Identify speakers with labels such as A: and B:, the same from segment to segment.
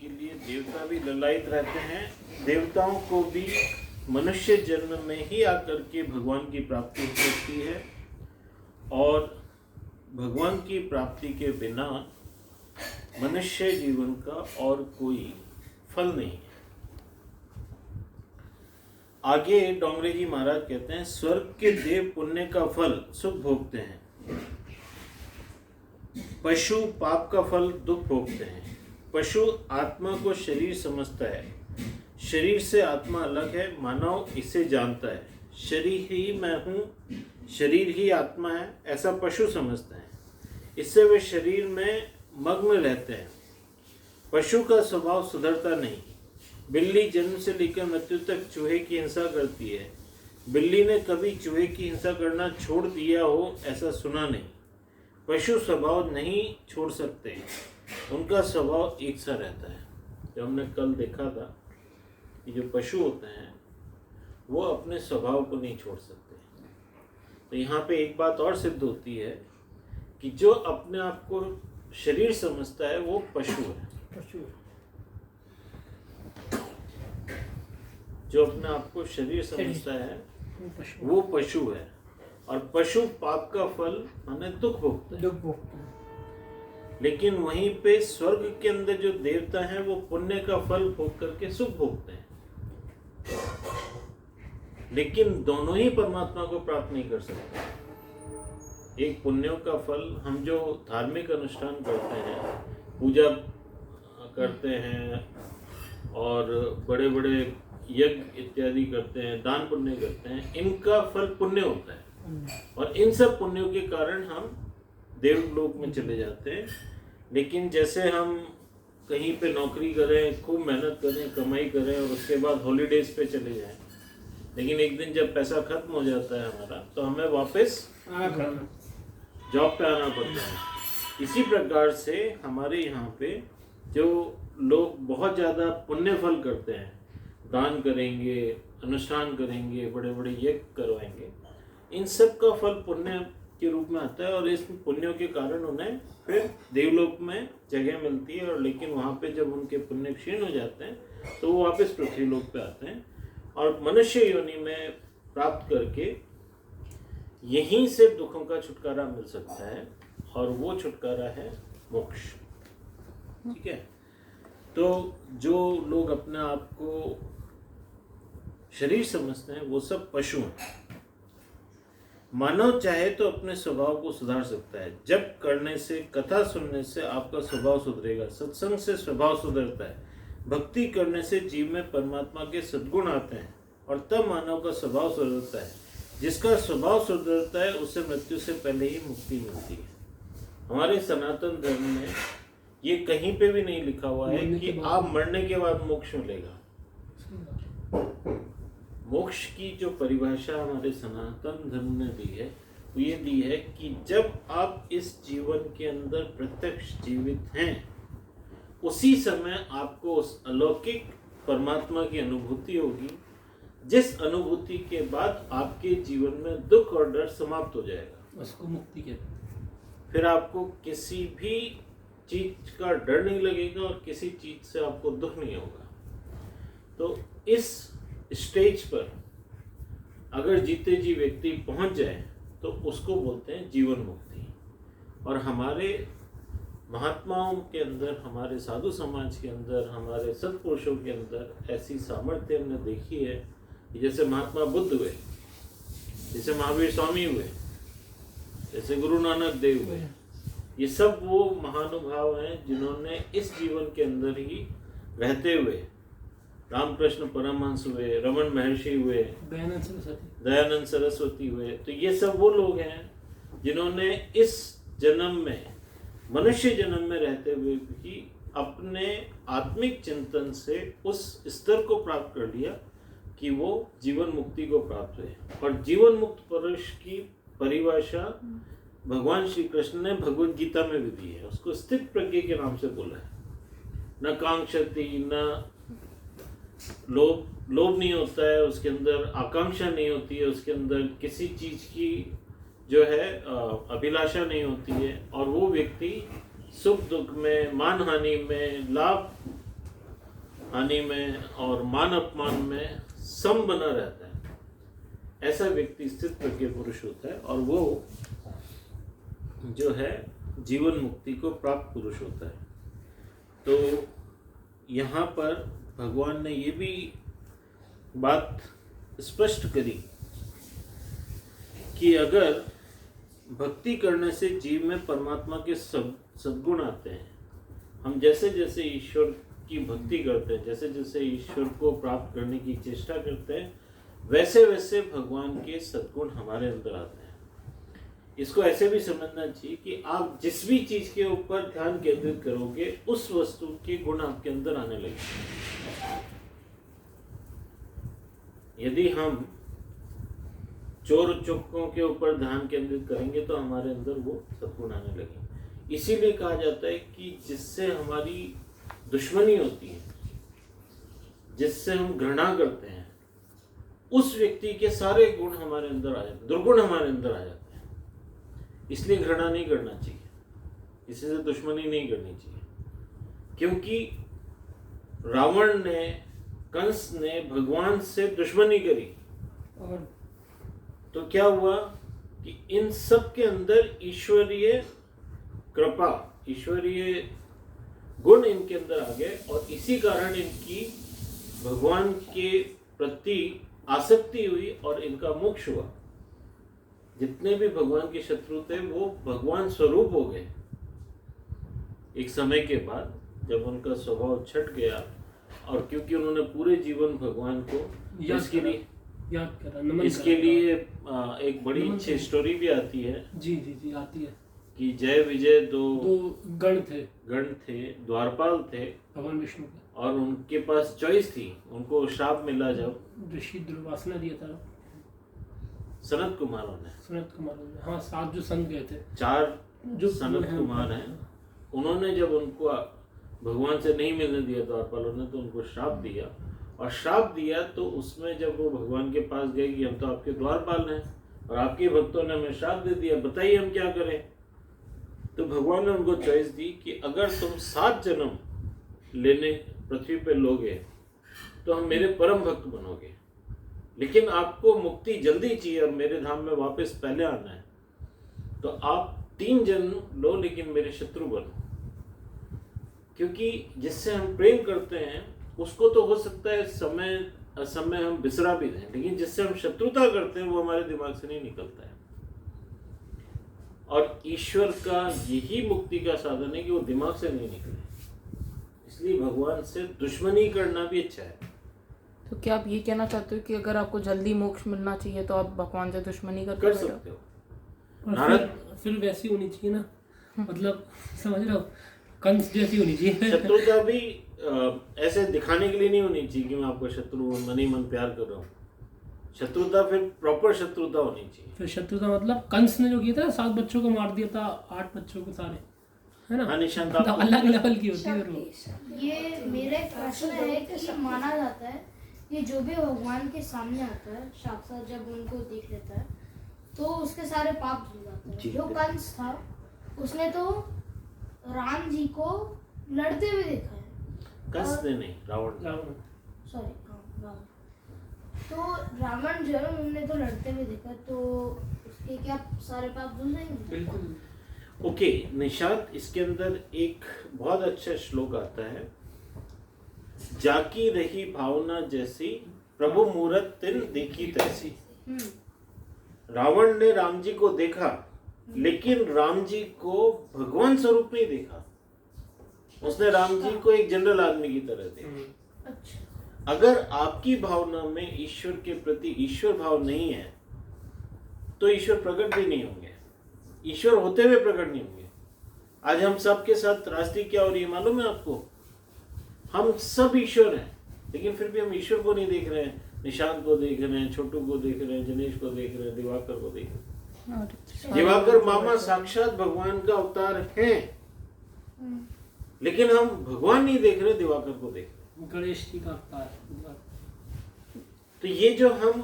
A: के लिए देवता भी ललायित रहते हैं। देवताओं को भी मनुष्य जन्म में ही आकर के भगवान की प्राप्ति हो सकती है, और भगवान की प्राप्ति के बिना मनुष्य जीवन का और कोई फल नहीं है। आगे डोंगरे जी महाराज कहते हैं, स्वर्ग के देव पुण्य का फल सुख भोगते हैं, पशु पाप का फल दुख भोगते हैं। पशु आत्मा को शरीर समझता है, शरीर से आत्मा अलग है, मानव इसे जानता है। शरीर ही मैं हूँ, शरीर ही आत्मा है, ऐसा पशु समझते हैं। इससे वे शरीर में मग्न रहते हैं। पशु का स्वभाव सुधरता नहीं। बिल्ली जन्म से लेकर मृत्यु तक चूहे की हिंसा करती है। बिल्ली ने कभी चूहे की हिंसा करना छोड़ दिया हो ऐसा सुना नहीं। पशु स्वभाव नहीं छोड़ सकते, उनका स्वभाव एक सा रहता है। जो हमने कल देखा था कि जो पशु होते हैं वो अपने स्वभाव को नहीं छोड़ सकते। तो यहाँ पे एक बात और सिद्ध होती है कि जो अपने आप को शरीर समझता है वो पशु है। जो अपने आप को शरीर समझता है वो पशु है। और पशु पाप का फल माने दुख भोगते हैं। लेकिन वहीं पे स्वर्ग के अंदर जो देवता हैं वो पुण्य का फल भोग करके सुख भोगते हैं। लेकिन दोनों ही परमात्मा को प्राप्त नहीं कर सकते। एक पुण्यों का फल, हम जो धार्मिक अनुष्ठान करते हैं, पूजा करते हैं और बड़े बड़े यज्ञ इत्यादि करते हैं, दान पुण्य करते हैं, इनका फल पुण्य होता है। और इन सब पुण्यों के कारण हम देवलोक में चले जाते हैं। लेकिन जैसे हम कहीं पे नौकरी करें, खूब मेहनत करें, कमाई करें और उसके बाद हॉलीडेज पे चले जाएं, लेकिन एक दिन जब पैसा खत्म हो जाता है हमारा, तो हमें वापस जॉब पे आना पड़ता है। इसी प्रकार से हमारे यहाँ पे जो लोग बहुत ज़्यादा पुण्य फल करते हैं, दान करेंगे, अनुष्ठान करेंगे, बड़े बड़े यज्ञ करवाएंगे, इन सब का फल पुण्य के रूप में आता है। और इस पुण्यों के कारण उन्हें फिर देवलोक में जगह मिलती है। और लेकिन वहाँ पे जब उनके पुण्य क्षीण हो जाते हैं तो वो वापस पृथ्वी लोक पे आते हैं और मनुष्य योनि में प्राप्त करके यहीं से दुखों का छुटकारा मिल सकता है, और वो छुटकारा है मोक्ष। ठीक है। तो जो लोग अपने आप को शरीर समझते हैं वो सब पशु हैं। मानव चाहे तो अपने स्वभाव को सुधार सकता है। जप करने से, कथा सुनने से आपका स्वभाव सुधरेगा। सत्संग से स्वभाव सुधरता है। भक्ति करने से जीव में परमात्मा के सद्गुण आते हैं और तब मानव का स्वभाव सुधरता है। जिसका स्वभाव सुधरता है उसे मृत्यु से पहले ही मुक्ति मिलती है। हमारे सनातन धर्म में ये कहीं पे भी नहीं लिखा हुआ है कि आप मरने के बाद मोक्ष मिलेगा। मोक्ष की जो परिभाषा हमारे सनातन धर्म ने दी है वो ये दी है कि जब आप इस जीवन के अंदर प्रत्यक्ष जीवित हैं, उसी समय आपको उस अलौकिक परमात्मा की अनुभूति होगी, जिस अनुभूति के बाद आपके जीवन में दुख और डर समाप्त हो जाएगा।
B: उसको मुक्ति कहते हैं।
A: फिर आपको किसी भी चीज का डर नहीं लगेगा और किसी चीज से आपको दुख नहीं होगा। तो इस स्टेज पर अगर जीते जी व्यक्ति पहुंच जाए तो उसको बोलते हैं जीवन मुक्ति। और हमारे महात्माओं के अंदर, हमारे साधु समाज के अंदर, हमारे सत्पुरुषों के अंदर ऐसी सामर्थ्य हमने देखी है कि जैसे महात्मा बुद्ध हुए, जैसे महावीर स्वामी हुए, जैसे गुरु नानक देव हुए, ये सब वो महानुभाव हैं जिन्होंने इस जीवन के अंदर ही रहते हुए, रामकृष्ण परमहंस हुए, रमन महर्षि हुए, दयानंद सरस्वती हुए, तो ये सब वो लोग हैं जिन्होंने इस जन्म में, मनुष्य जन्म में रहते हुए भी अपने आत्मिक चिंतन से उस स्तर को प्राप्त कर लिया कि वो जीवन मुक्ति को प्राप्त हुए। और जीवन मुक्त पुरुष की परिभाषा भगवान श्री कृष्ण ने भगवद गीता में भी दी है। उसको स्थित प्रज्ञ के नाम से बोला है। न कांक्षति, न लोभ नहीं होता है उसके अंदर, आकांक्षा नहीं होती है उसके अंदर, किसी चीज की जो है अभिलाषा नहीं होती है। और वो व्यक्ति सुख दुख में, मान हानि में, लाभ हानि में और मान अपमान में सम बना रहता है, ऐसा व्यक्ति स्थित प्रज्ञ पुरुष होता है और वो जो है जीवन मुक्ति को प्राप्त पुरुष होता है। तो यहाँ पर भगवान ने ये भी बात स्पष्ट करी कि अगर भक्ति करने से जीव में परमात्मा के सद्गुण आते हैं, हम जैसे जैसे ईश्वर की भक्ति करते हैं, जैसे जैसे ईश्वर को प्राप्त करने की चेष्टा करते हैं, वैसे वैसे भगवान के सद्गुण हमारे अंदर आते हैं। इसको ऐसे भी समझना चाहिए कि आप जिस भी चीज के ऊपर ध्यान केंद्रित करोगे उस वस्तु के गुण आपके अंदर आने लगेंगे। यदि हम चोर चुक्कों के ऊपर ध्यान केंद्रित करेंगे तो हमारे अंदर वो सद्गुण आने लगेंगे। इसीलिए कहा जाता है कि जिससे हमारी दुश्मनी होती है, जिससे हम घृणा करते हैं, उस व्यक्ति के सारे गुण हमारे अंदर आ जाते हैं, दुर्गुण हमारे अंदर आ जाते हैं। इसलिए घृणा नहीं करना चाहिए, किसी से दुश्मनी नहीं करनी चाहिए, क्योंकि रावण ने, कंस ने भगवान से दुश्मनी करी
B: और
A: तो क्या हुआ कि इन सब के अंदर ईश्वरीय कृपा, ईश्वरीय गुण इनके अंदर आ गए और इसी कारण इनकी भगवान के प्रति आसक्ति हुई और इनका मोक्ष हुआ। जितने भी भगवान के शत्रु थे वो भगवान स्वरूप हो गए एक समय के बाद, जब उनका स्वभाव छट गया और क्योंकि उन्होंने पूरे जीवन भगवान को इसके लिए
B: याद करा,
A: इसके लिए एक बड़ी अच्छी स्टोरी भी आती है।
B: जी जी जी आती है
A: कि जय विजय दो
B: गण थे,
A: द्वारपाल थे
B: भगवान विष्णु के,
A: और उनके पास चॉइस थी। उनको श्राप मिला जब
B: ऋषि दुर्वासा दिया था
A: सनत कुमारों ने,
B: हाँ 7 जो संत गए थे,
A: 4
B: जो
A: सनत कुमार हैं, उन्होंने जब उनको भगवान से नहीं मिलने दिया द्वारपालों ने तो उनको श्राप दिया। और श्राप दिया तो उसमें जब वो भगवान के पास गए कि हम तो आपके द्वारपाल हैं और आपके भक्तों ने हमें श्राप दे दिया, बताइए हम क्या करें। तो भगवान ने उनको चॉइस दी कि अगर तुम 7 जन्म लेने पृथ्वी पे लोगे तो हम मेरे परम भक्त बनोगे, लेकिन आपको मुक्ति जल्दी चाहिए और मेरे धाम में वापस पहले आना है, तो आप 3 जन्म लो लेकिन मेरे शत्रु बनो। क्योंकि जिससे हम प्रेम करते हैं उसको तो हो सकता है समय असमय हम बिसरा भी दें, लेकिन जिससे हम शत्रुता करते हैं वो हमारे दिमाग से नहीं निकलता है। और ईश्वर का यही मुक्ति का साधन है कि वो दिमाग से नहीं निकले, इसलिए भगवान से दुश्मनी करना भी अच्छा है।
C: तो क्या आप ये कहना चाहते हो कि अगर आपको जल्दी मोक्ष मिलना चाहिए तो आप भगवान से दुश्मनी
A: कर सकते हो?
B: और फिर वैसी होनी चाहिए ना, मतलब समझ रहे हो, कंस जैसी होनी चाहिए।
A: शत्रुता भी ऐसे दिखाने के लिए नहीं होनी चाहिए कि मैं आपको शत्रु मन ही मन प्यार कर रहा हूँ। शत्रुता फिर प्रॉपर शत्रुता होनी चाहिए।
B: फिर शत्रुता मतलब कंस ने जो किया था 7 बच्चों को मार दिया था, 8 बच्चों को सारे, है ना?
A: हाँ, निशांत
B: तो अलग लेवल की होती है वो।
D: ये मेरा एक प्रश्न है कि माना जाता है कि जो भी भगवान के सामने आता है साक्षात जब उनको देख लेता है तो उसके सारे पाप धुल जाते हैं। जो कंस था उसने तो राम जी को लड़ते हुए देखा है।
A: कंस ने नहीं, रावण।
D: सॉरी, रावण। तो रावण जो है उन्होंने तो लड़ते हुए देखा, तो उसके क्या सारे पाप धुल जाएंगे?
B: बिल्कुल।
A: ओके निशांत, इसके अंदर एक बहुत अच्छा श्लोक आता है, जाकी रही भावना जैसी प्रभु मूरत तिन देखी तैसी। रावण ने राम जी को देखा लेकिन राम जी को भगवान स्वरूप नहीं देखा, उसने राम जी को एक जनरल आदमी की तरह देखा।
D: अच्छा।
A: अगर आपकी भावना में ईश्वर के प्रति ईश्वर भाव नहीं है तो ईश्वर प्रकट भी नहीं होंगे, ईश्वर होते हुए प्रकट नहीं होंगे। आज हम सबके साथ त्रासदी क्या हो रही है मालूम है आपको? हम सब ईश्वर हैं लेकिन फिर भी हम ईश्वर को नहीं देख रहे हैं। निशांत को देख रहे हैं, छोटू को देख रहे हैं, जनेश को देख रहे हैं, दिवाकर को देख रहे हैं। दिवाकर मामा साक्षात भगवान का अवतार हैं, लेकिन हम भगवान नहीं देख रहे, दिवाकर को देख रहे।
B: गणेश जी का अवतार।
A: तो ये जो हम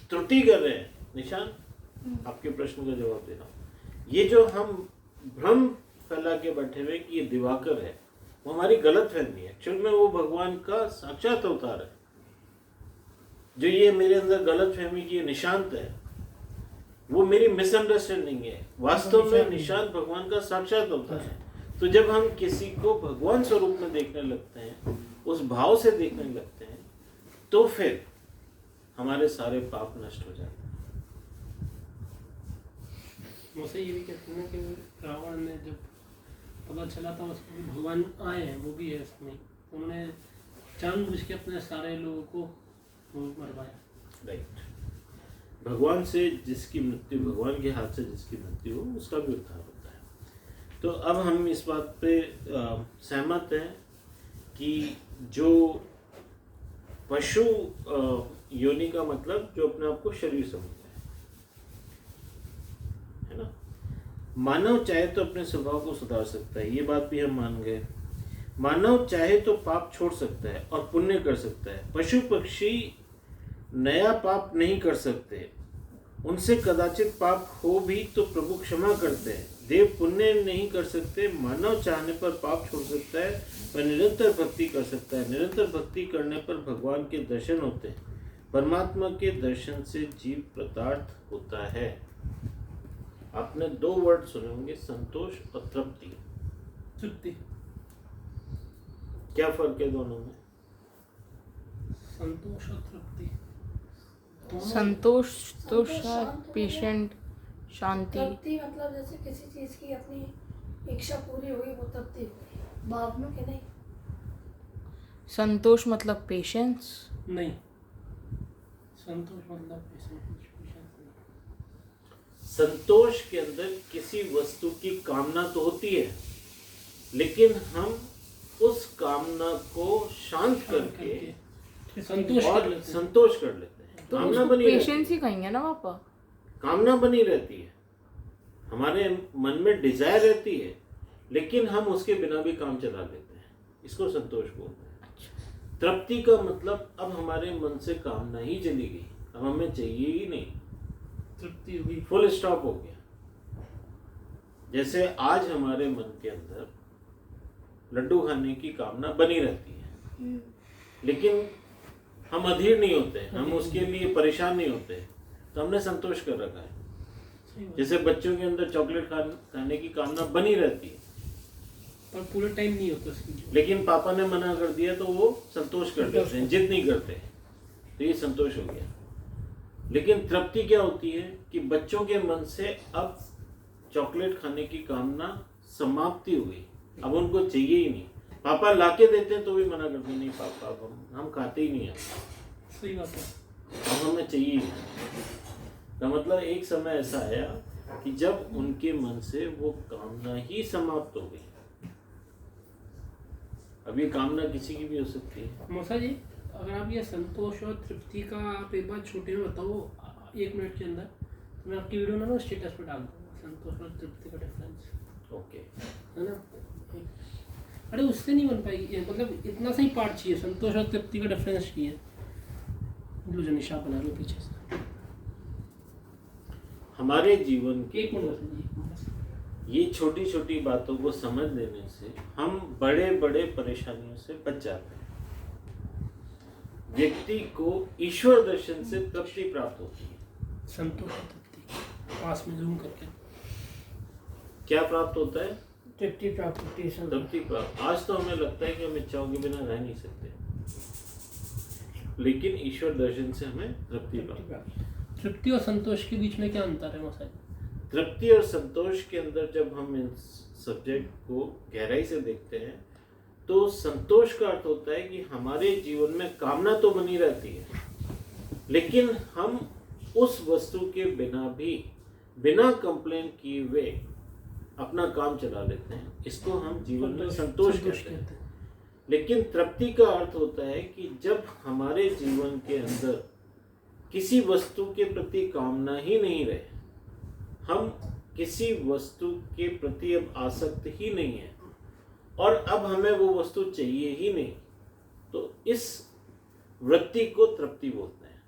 A: त्रुटि कर रहे हैं, निशान आपके प्रश्न का जवाब दे रहा हूं, ये जो हम भ्रम फैला के बैठे हुए कि ये दिवाकर है, वो हमारी गलत फहमी है। एक्चुअल में वो भगवान का साक्षात अवतार है। जो ये मेरे अंदर गलत फहमी की निशांत है, वो मेरी मिसअंडरस्टैंडिंग है। वास्तव में निशांत भगवान का साक्षात अवतार है। तो जब हम किसी को भगवान स्वरूप में देखने लगते हैं, उस भाव से देखने लगते हैं, तो फिर हमारे सारे पाप नष्ट हो जाते हैं।
B: मुझसे ये भी कहते हैं ना कि रावण ने जब पता चला था उसको कि भगवान आए हैं, वो भी है इसमें, तो उन्होंने जानबूझ के अपने सारे लोगों को वो मरवाया।
A: राइट। भगवान से जिसकी मृत्यु, भगवान के हाथ से जिसकी मृत्यु हो, उसका भी उद्धार होता है। तो अब हम इस बात पे सहमत हैं कि जो पशु योनि का मतलब जो अपने आप को शरीर समझता है ना। मानव चाहे तो अपने स्वभाव को सुधार सकता है, ये बात भी हम मान गए। मानव चाहे तो पाप छोड़ सकता है और पुण्य कर सकता है। पशु पक्षी नया पाप नहीं कर सकते, उनसे कदाचित पाप हो भी तो प्रभु क्षमा करते हैं। देव पुण्य नहीं कर सकते, मानव चाहने पर पाप छोड़ सकता है, पर निरंतर भक्ति कर सकता है। निरंतर भक्ति करने पर भगवान के दर्शन होते हैं। परमात्मा के दर्शन से जीव कृतार्थ होता है। आपने 2 वर्ड सुने होंगे, संतोष और तृप्ति।
B: तृप्ति,
A: क्या फर्क है दोनों में?
B: संतोष और तृप्ति।
C: संतोष तो
D: संतोष
C: शायद
D: शांत हो
C: पेशेंट, शांति।
E: तृप्ति मतलब जैसे किसी चीज की अपनी इच्छा पूरी हुई, वो तृप्ति हुई।
D: भाव में
E: कि नहीं?
C: संतोष मतलब पेशेंस।
B: नहीं, संतोष मतलब
A: संतोष के अंदर किसी वस्तु की कामना तो होती है, लेकिन हम उस कामना को शांत करके
B: संतोष कर
A: और
B: लेते हैं।
A: संतोष कर लेते हैं।
C: तो
A: कामना
C: उसको
A: बनी रहती
C: पेशेंस
A: है।
C: ही कहेंगे ना पापा।
A: कामना बनी रहती है, हमारे मन में डिजायर रहती है, लेकिन हम उसके बिना भी काम चला लेते हैं। इसको संतोष बोलते हैं। तृप्ति का मतलब अब हमारे मन से कामना ही चली गई, अब हमें चाहिए ही नहीं,
B: तृप्ति हुई,
A: फुल स्टॉप हो गया। जैसे आज हमारे मन के अंदर लड्डू खाने की कामना बनी रहती है, लेकिन हम अधीर नहीं होते, हम उसके लिए परेशान नहीं होते, तो हमने संतोष कर रखा है। जैसे बच्चों के अंदर चॉकलेट खाने की कामना बनी रहती है,
B: पर पूरे टाइम नहीं होता उसकी।
A: लेकिन पापा ने मना कर दिया तो वो संतोष कर लेते हैं, जिद नहीं करते, तो ये संतोष हो गया। लेकिन तृप्ति क्या होती है कि बच्चों के मन से अब चॉकलेट खाने की कामना समाप्ति हुई, अब उनको चाहिए ही नहीं। पापा लाके देते हैं तो भी मना करते, नहीं पापा हम खाते ही नहीं हैं,
B: सही बात है।
A: अब हमें चाहिए ही नहीं। का मतलब एक समय ऐसा आया कि जब उनके मन से वो कामना ही समाप्त हो गई। अब ये कामना किसी की भी हो सकती है।
B: मौसा जी, अगर आप ये संतोष और तृप्ति का आप एक बार छोटे में बताओ 1 मिनट के अंदर, तो मैं आपकी वीडियो ना स्टेटस पे डाल दूँगा, संतोष और तृप्ति का डिफरेंस।
A: ओके,
B: है ना? अरे उससे नहीं बन पाएगी, मतलब इतना सही पार्ट चाहिए, संतोष और तृप्ति का डिफरेंस चाहिए। जो निशान बना लो पीछे से।
A: हमारे जीवन के
B: एक मिनट जी,
A: ये छोटी छोटी बातों को समझ लेने से हम बड़े बड़े परेशानियों से बच जाते हैं। व्यक्ति को ईश्वर दर्शन से तृप्ति प्राप्त होती है।
B: संतोष और तृप्ति पास में जूम करके
A: क्या प्राप्त होता है?
B: तृप्ति प्राप्त होती है।
A: तृप्ति प्राप्त। आज तो हमें लगता है कि हम इच्छाओं के बिना रह नहीं सकते, लेकिन ईश्वर दर्शन से हमें तृप्ति प्राप्त।
B: तृप्ति और संतोष के बीच में क्या अंतर है मौसा?
A: तृप्ति और संतोष के अंदर जब हम इन सब्जेक्ट को गहराई से देखते हैं, तो संतोष का अर्थ होता है कि हमारे जीवन में कामना तो बनी रहती है, लेकिन हम उस वस्तु के बिना भी बिना कंप्लेन किए हुए अपना काम चला लेते हैं। इसको हम जीवन में संतोष कहते हैं। लेकिन तृप्ति का अर्थ होता है कि जब हमारे जीवन के अंदर किसी वस्तु के प्रति कामना ही नहीं रहे, हम किसी वस्तु के प्रति अब आसक्त ही नहीं है और अब हमें वो वस्तु चाहिए ही नहीं, तो इस वृत्ति को तृप्ति बोलते हैं।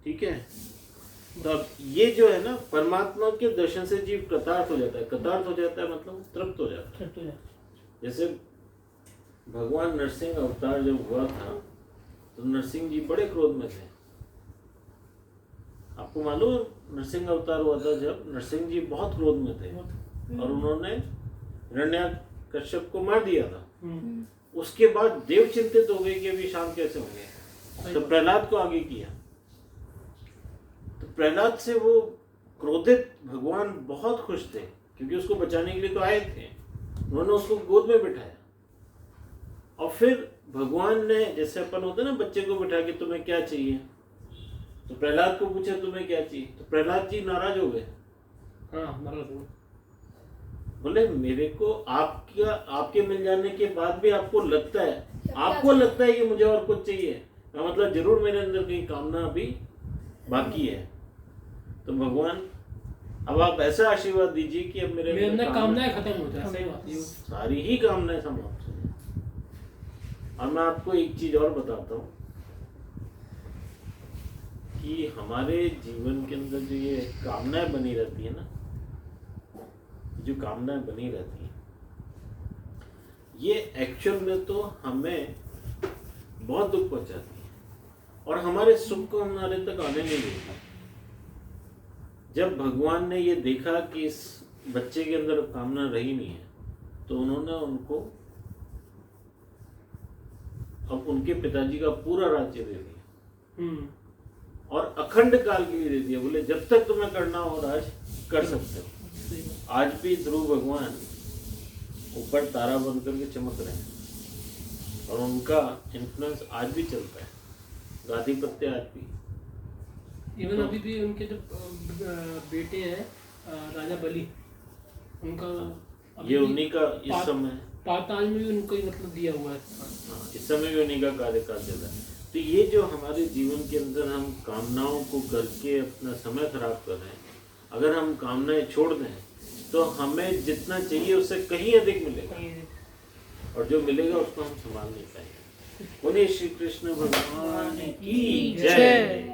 A: ठीक है। तो अब ये जो है ना, परमात्मा के दर्शन से जीव कृतार्थ हो जाता है। कृतार्थ हो जाता है मतलब तृप्त हो जाता है।
B: छठ हो जाता
A: जैसे भगवान नरसिंह अवतार जब हुआ था तो नरसिंह जी बड़े क्रोध में थे। आपको मालूम है नरसिंह अवतार हुआ था जब नरसिंह जी बहुत क्रोध में थे और उन्होंने हिरण्याकश्यप को मार दिया था। उसके बाद देव चिंतित हो गए कि अभी शांत कैसे होंगे, तो प्रहलाद को आगे किया। तो प्रहलाद से वो क्रोधित भगवान बहुत खुश थे क्योंकि उसको बचाने के लिए तो आए थे। उन्होंने उसको गोद में बिठाया और फिर भगवान ने, जैसे अपन होते ना बच्चे को बिठा के तुम्हें क्या चाहिए, तो प्रहलाद को पूछा तुम्हें क्या चाहिए, तो प्रहलाद जी नाराज हो गए।
B: हाँ नाराज हो,
A: बोले मेरे को आपके मिल जाने के बाद भी आपको लगता है कि मुझे और कुछ चाहिए, का मतलब जरूर मेरे अंदर कहीं कामना अभी बाकी है। तो भगवान अब आप ऐसा आशीर्वाद दीजिए कि अब मेरे
B: अंदर कामनाएं खत्म हो जाए। सही बात है,
A: सारी ही कामनाएं समाप्त हो जाए। और मैं आपको एक चीज और बताता हूँ कि हमारे जीवन के अंदर जो ये कामनाएं बनी रहती है ना, जो कामनाएं बनी रहती हैं, ये एक्चुअल में तो हमें बहुत दुख पहुंचाती है और हमारे सुख को हमारे तक आने नहीं देती। जब भगवान ने ये देखा कि इस बच्चे के अंदर कामना रही नहीं है, तो उन्होंने उनको अब उनके पिताजी का पूरा राज्य दे दिया और अखंड काल के लिए दे दिया। बोले जब तक तुम्हें करना हो राज कर सकते हो। आज भी ध्रुव भगवान ऊपर तारा बन करके चमक रहे हैं और उनका इन्फ्लुएंस आज भी चलता है। गादीपत्य आज भी
B: इवन अभी भी उनके जो बेटे हैं राजा बलि, उनका
A: ये उन्हीं का इस समय
B: पाताल में भी उनको ही मतलब दिया हुआ है।
A: हाँ, इस समय भी उन्हीं का कार्यकाल चल रहा है। तो ये जो हमारे जीवन के अंदर हम कामनाओं को करके अपना समय खराब कर रहे हैं, अगर हम कामनाएं छोड़ दें तो हमें जितना चाहिए उससे कहीं अधिक मिलेगा और जो मिलेगा उसको हम संभाल नहीं पाएंगे। बोलिए श्री कृष्ण भगवान की जय।